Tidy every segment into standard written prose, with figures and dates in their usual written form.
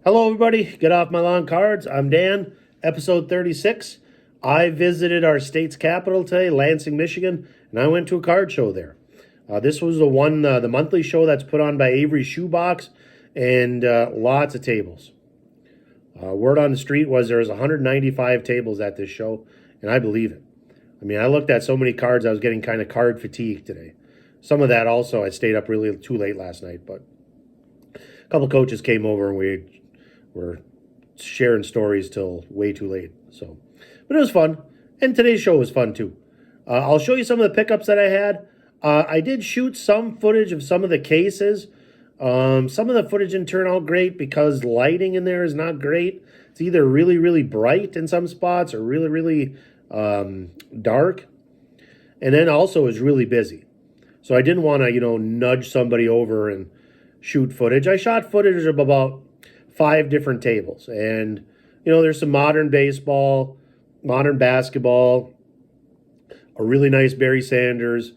Hello, everybody. Get off my lawn cards. I'm Dan, episode 36. I visited our state's capital today, Lansing, Michigan, and I went to a card show there. This was the monthly show that's put on by Avery, Shoebox, and lots of tables. Word on the street was there was 195 tables at this show, and I believe it. I mean, I looked at so many cards, I was getting kind of card fatigue today. Some of that also, I stayed up really too late last night, but a couple coaches came over and we were sharing stories till way too late. So, but it was fun, and today's show was fun too. I'll show you some of the pickups that I had. I did shoot some footage of some of the cases. Some of the footage didn't turn out great because lighting in there is not great. It's either really, really bright in some spots or really, really dark. And then also it was really busy. So I didn't want to, nudge somebody over and shoot footage. I shot footage of about 5 different tables. And, there's some modern baseball, modern basketball, a really nice Barry Sanders,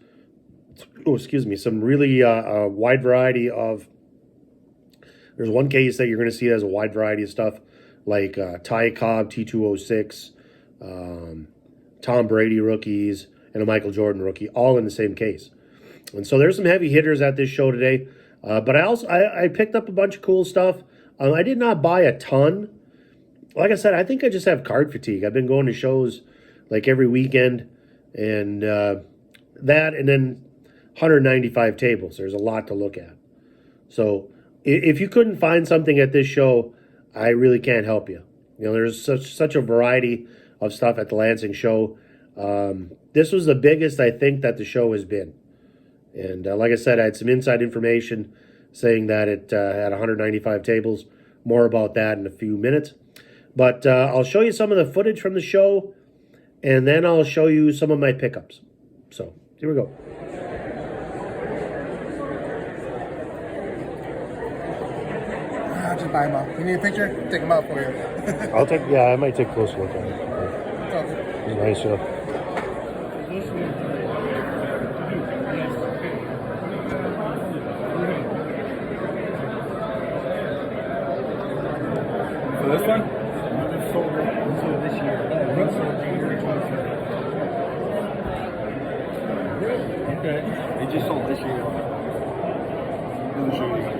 some really wide variety of, there's one case that you're going to see that has a wide variety of stuff, like Ty Cobb T206, Tom Brady rookies, and a Michael Jordan rookie, all in the same case. And so there's some heavy hitters at this show today. But I picked up a bunch of cool stuff. I did not buy a ton. Like I said, I think I just have card fatigue. I've been going to shows like every weekend, and and then 195 tables. There's a lot to look at. So if you couldn't find something at this show, I really can't help you. There's such a variety of stuff at the Lansing show. This was the biggest I think that the show has been. And like I said, I had some inside information saying that it had 195 tables. More about that in a few minutes. But I'll show you some of the footage from the show, and then I'll show you some of my pickups. So here we go. I'll just buy them up. You need a picture? Take them out for you. I might take a close look at it. It's nice, This one? Sold this year. Okay. They just sold this year. Let me show you guys.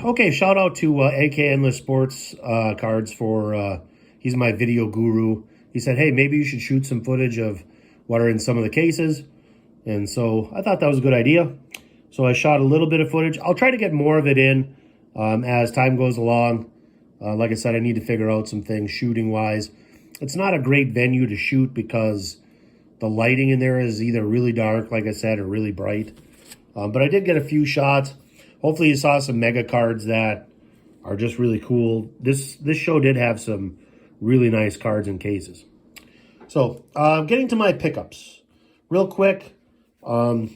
Okay, shout out to AK Endless Sports Cards for, he's my video guru. He said, hey, maybe you should shoot some footage of what are in some of the cases. And so I thought that was a good idea. So I shot a little bit of footage. I'll try to get more of it in as time goes along. Like I said, I need to figure out some things shooting-wise. It's not a great venue to shoot because the lighting in there is either really dark, like I said, or really bright. But I did get a few shots. Hopefully you saw some mega cards that are just really cool. This show did have some really nice cards and cases. So getting to my pickups. Real quick, I'll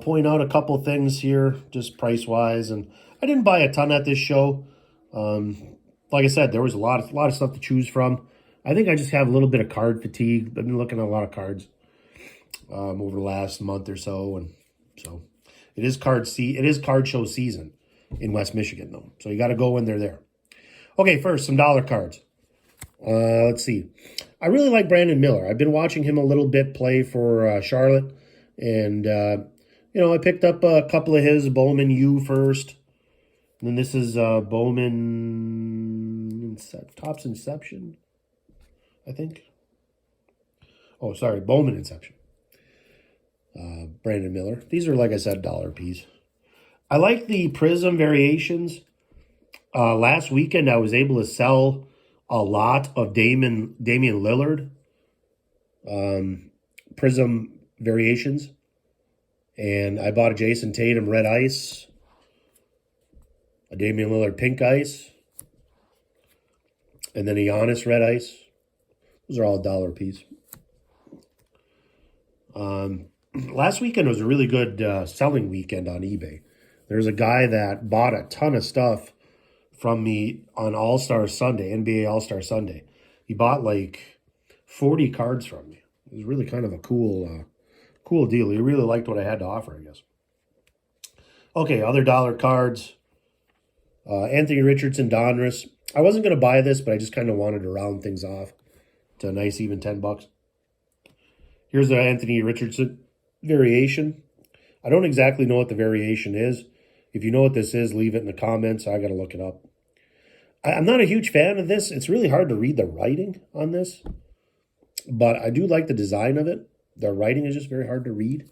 point out a couple things here, just price-wise. And I didn't buy a ton at this show. Like I said, there was a lot of stuff to choose from. I think I just have a little bit of card fatigue. I've been looking at a lot of cards over the last month or so, and so it is card show season in West Michigan, though. So you got to go when they're there. Okay, first, some dollar cards. Let's see. I really like Brandon Miller. I've been watching him a little bit play for Charlotte. And, I picked up a couple of his Bowman U first. And then this is Bowman Topps Inception, I think. Oh, sorry, Bowman Inception. Brandon Miller. These are, like I said, $1 piece. I like the Prism variations. Last weekend, I was able to sell a lot of Damian Lillard Prism variations. And I bought a Jason Tatum Red Ice, a Damian Lillard Pink Ice, and then a Giannis Red Ice. Those are all $1 piece. Last weekend was a really good selling weekend on eBay. There's a guy that bought a ton of stuff from me on All-Star Sunday, NBA All-Star Sunday. He bought like 40 cards from me. It was really kind of a cool deal. He really liked what I had to offer, I guess. Okay, other dollar cards. Anthony Richardson Donruss. I wasn't going to buy this, but I just kind of wanted to round things off to a nice even $10. Here's the Anthony Richardson variation. I don't exactly know what the variation is. If you know what this is, leave it in the comments. I got to look it up. I'm not a huge fan of this. It's really hard to read the writing on this, but I do like the design of it. The writing is just very hard to read.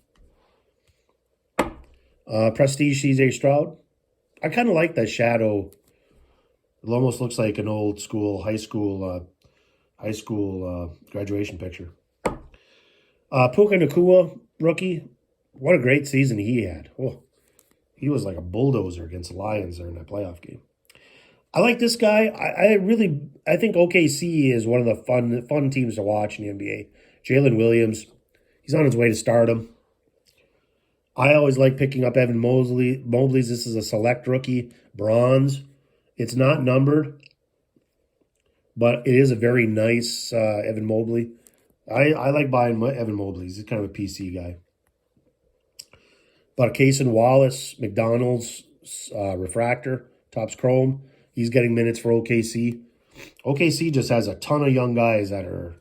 Prestige CJ Stroud. I kind of like that shadow. It almost looks like an old school high school graduation picture. Puka Nacua, rookie. What a great season he had. Oh, he was like a bulldozer against the Lions there in that playoff game. I like this guy. I think OKC is one of the fun teams to watch in the NBA. Jalen Williams, he's on his way to stardom. I always like picking up Evan Mobley's. This is a select rookie, bronze. It's not numbered, but it is a very nice Evan Mobley. I like buying Evan Mobley's. He's kind of a PC guy. But a Cason Wallace, McDonald's refractor, Topps Chrome. He's getting minutes for OKC. OKC just has a ton of young guys that are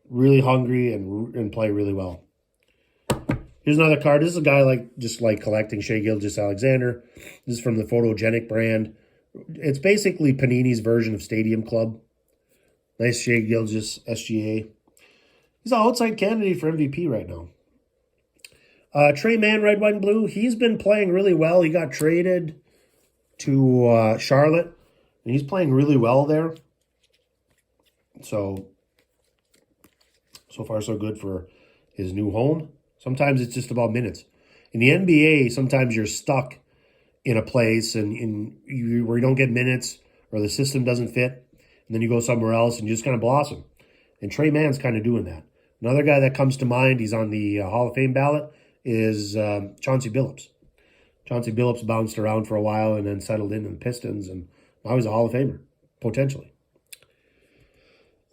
really hungry and play really well. Here's another card. This is a guy just like collecting Shai Gilgeous-Alexander. This is from the Photogenic brand. It's basically Panini's version of Stadium Club. Nice Shai Gilgeous SGA. He's an outside candidate for MVP right now. Trey Mann, red, white, and blue. He's been playing really well. He got traded to Charlotte, and he's playing really well there. So far so good for his new home. Sometimes it's just about minutes. In the NBA, sometimes you're stuck in a place where you don't get minutes or the system doesn't fit, and then you go somewhere else and you just kind of blossom. And Trey Mann's kind of doing that. Another guy that comes to mind, he's on the Hall of Fame ballot, is Chauncey Billups. Chauncey Billups bounced around for a while and then settled in the Pistons, and now he's a Hall of Famer, potentially.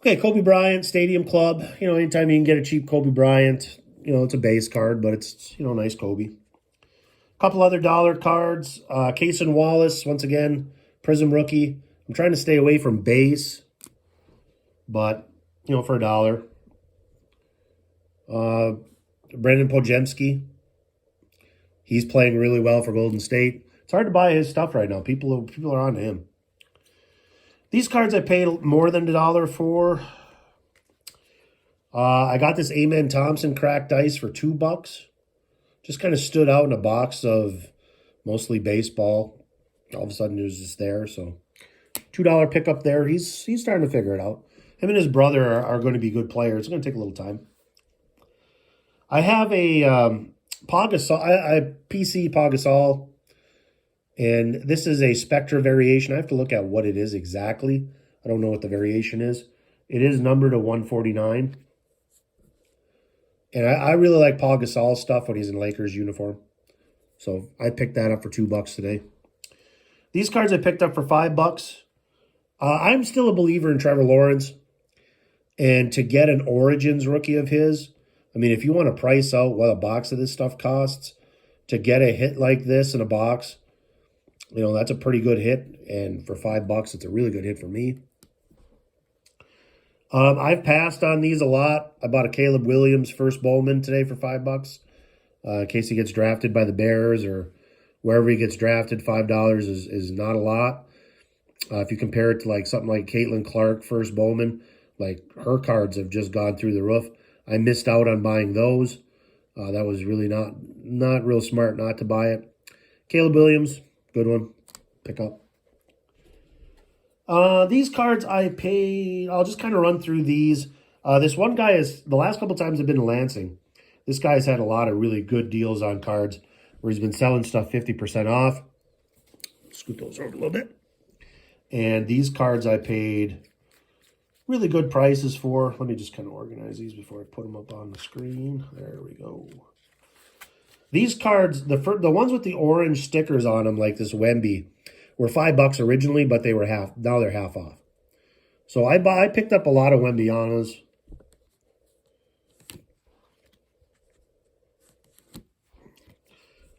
Okay, Kobe Bryant, Stadium Club. Anytime you can get a cheap Kobe Bryant, it's a base card, but it's, nice Kobe. A couple other dollar cards. Cason Wallace, once again, Prism rookie. I'm trying to stay away from base, but, for $1. Brandon Pojemski. He's playing really well for Golden State. It's hard to buy his stuff right now. People are on to him. These cards I paid more than $1 for. I got this Amen Thompson cracked ice for $2. Just kind of stood out in a box of mostly baseball. All of a sudden it was just there. So $2 pickup there. He's starting to figure it out. Him and his brother are going to be good players. It's going to take a little time. I have a PC Pau Gasol, and this is a Spectra variation. I have to look at what it is exactly. I don't know what the variation is. It is numbered to 149. And I really like Pau Gasol stuff when he's in Lakers uniform. So I picked that up for $2 today. These cards I picked up for $5. I'm still a believer in Trevor Lawrence. And to get an Origins rookie of his, if you want to price out what a box of this stuff costs, to get a hit like this in a box, that's a pretty good hit. And for $5, it's a really good hit for me. I've passed on these a lot. I bought a Caleb Williams first Bowman today for $5, in case he gets drafted by the Bears or wherever he gets drafted. $5 is not a lot. If you compare it to like something like Caitlin Clark first Bowman, like her cards have just gone through the roof. I missed out on buying those. That was really not real smart not to buy it. Caleb Williams, good one. Pick up. These cards I paid, I'll just kind of run through these. This one guy is, the last couple times I've been to Lansing, this guy's had a lot of really good deals on cards where he's been selling stuff 50% off. Scoot those over a little bit. And these cards I paid really good prices for. Let me just kind of organize these before I put them up on the screen. There we go. These cards, the ones with the orange stickers on them, like this Wemby, were $5 originally, but they were now they're half off. So I picked up a lot of Wembianas.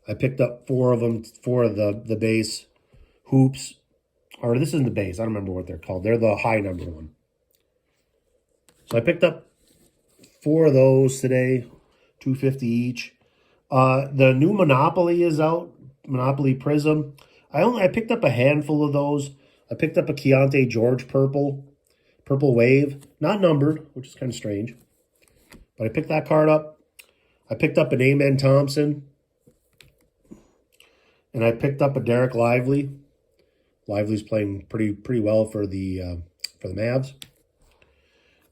I picked up 4 of them for the base hoops. Or this isn't the base. I don't remember what they're called. They're the high number one. So I picked up 4 of those today, $2.50 each. The new Monopoly is out, Monopoly Prism. I picked up a handful of those. I picked up a Keontae George Purple Wave, not numbered, which is kind of strange. But I picked that card up. I picked up an Amen Thompson. And I picked up a Derek Lively. Lively's playing pretty well for the Mavs.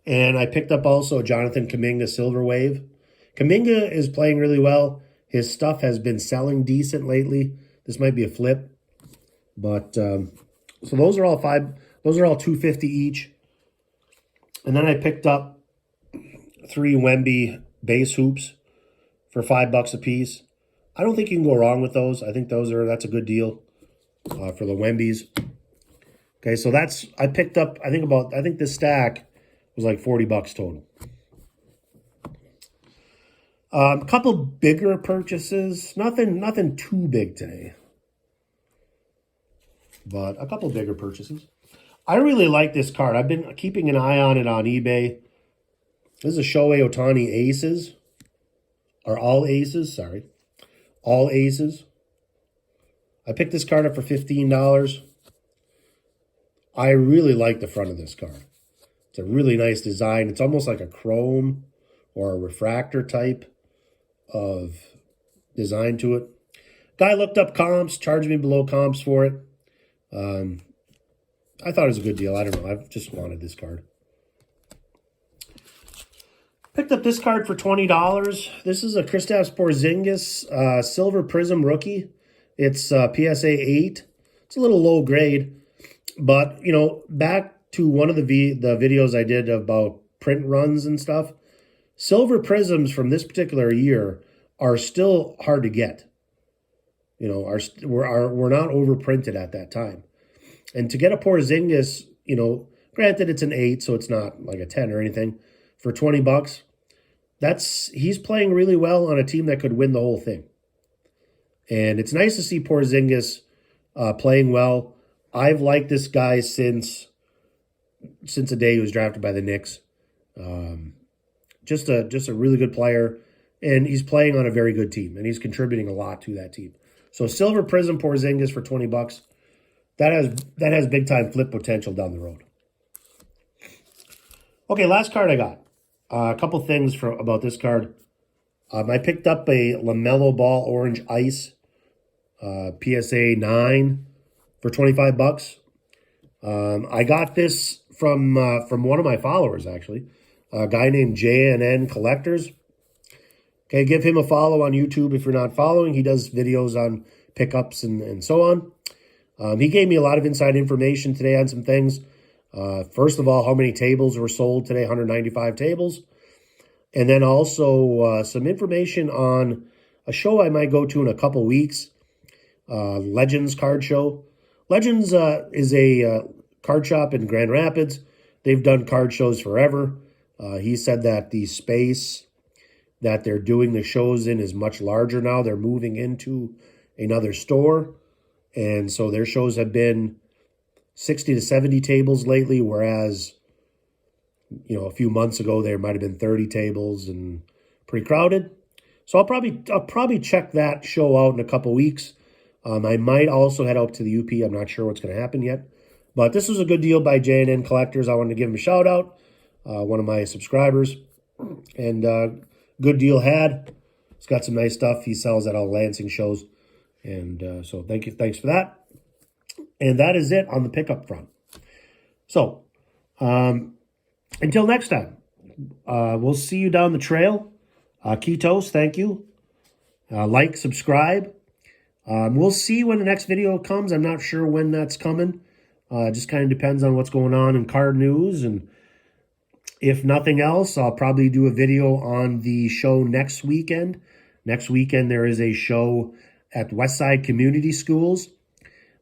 And I picked up also Jonathan Kuminga Silver Wave. Kuminga is playing really well. His stuff has been selling decent lately. This might be a flip. But so those are all $2.50 each. And then I picked up 3 Wemby base hoops for $5 a piece. I don't think you can go wrong with those. I think that's a good deal for the Wembys. Okay, so I picked up, I think this stack was like $40 total. A couple bigger purchases. Nothing too big today. But a couple bigger purchases. I really like this card. I've been keeping an eye on it on eBay. This is a Shohei Ohtani Aces. Or All Aces, sorry. All Aces. I picked this card up for $15. I really like the front of this card. It's a really nice design. It's almost like a chrome or a refractor type of design to it. Guy looked up comps, charged me below comps for it. I thought it was a good deal. I don't know. I just wanted this card. Picked up this card for $20. This is a Kristaps Porzingis Silver Prism rookie. It's PSA 8. It's a little low grade. But, you know, back to one of the videos I did about print runs and stuff, silver prisms from this particular year are still hard to get. You know, we're not overprinted at that time. And to get a Porzingis, you know, granted it's an 8, so it's not like a 10 or anything, for $20, he's playing really well on a team that could win the whole thing. And it's nice to see Porzingis playing well. I've liked this guy since the day he was drafted by the Knicks. Just a really good player, and he's playing on a very good team, and he's contributing a lot to that team. So Silver Prism Porzingis for $20. That has big time flip potential down the road. Okay, last card I got. A couple things about this card. I picked up a LaMelo Ball Orange Ice PSA 9 for $25. I got this from one of my followers, actually. A guy named JNN Collectors. Okay, give him a follow on YouTube if you're not following. He does videos on pickups and so on. He gave me a lot of inside information today on some things. First of all, how many tables were sold today, 195 tables. And then also some information on a show I might go to in a couple weeks, Legends Card Show. Legends is a card shop in Grand Rapids. They've done card shows forever. He said that the space that they're doing the shows in is much larger now. They're moving into another store. And so their shows have been 60 to 70 tables lately, whereas a few months ago there might have been 30 tables and pretty crowded. So I'll probably check that show out in a couple weeks. I might also head out to the UP. I'm not sure what's going to happen yet. But this was a good deal by J&N Collectors. I wanted to give him a shout out. One of my subscribers. And good deal had. He's got some nice stuff. He sells at all Lansing shows. And so thanks for that. And that is it on the pickup front. So until next time, we'll see you down the trail. Ketos, thank you. Like, subscribe. We'll see when the next video comes. I'm not sure when that's coming. Just kind of depends on what's going on in card news. And if nothing else, I'll probably do a video on the show next weekend. Next weekend, there is a show at Westside Community Schools.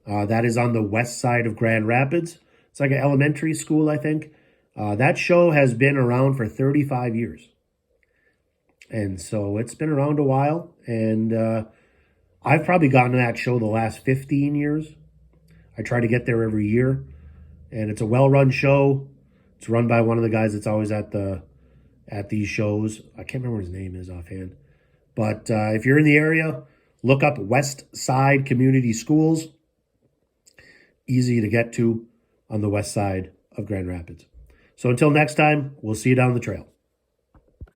That is on the west side of Grand Rapids. It's like an elementary school, I think. That show has been around for 35 years. And so it's been around a while. And I've probably gone to that show the last 15 years. I try to get there every year. And it's a well-run show. It's run by one of the guys that's always at these shows. I can't remember what his name is offhand. But if you're in the area, look up West Side Community Schools. Easy to get to on the west side of Grand Rapids. So until next time, we'll see you down the trail.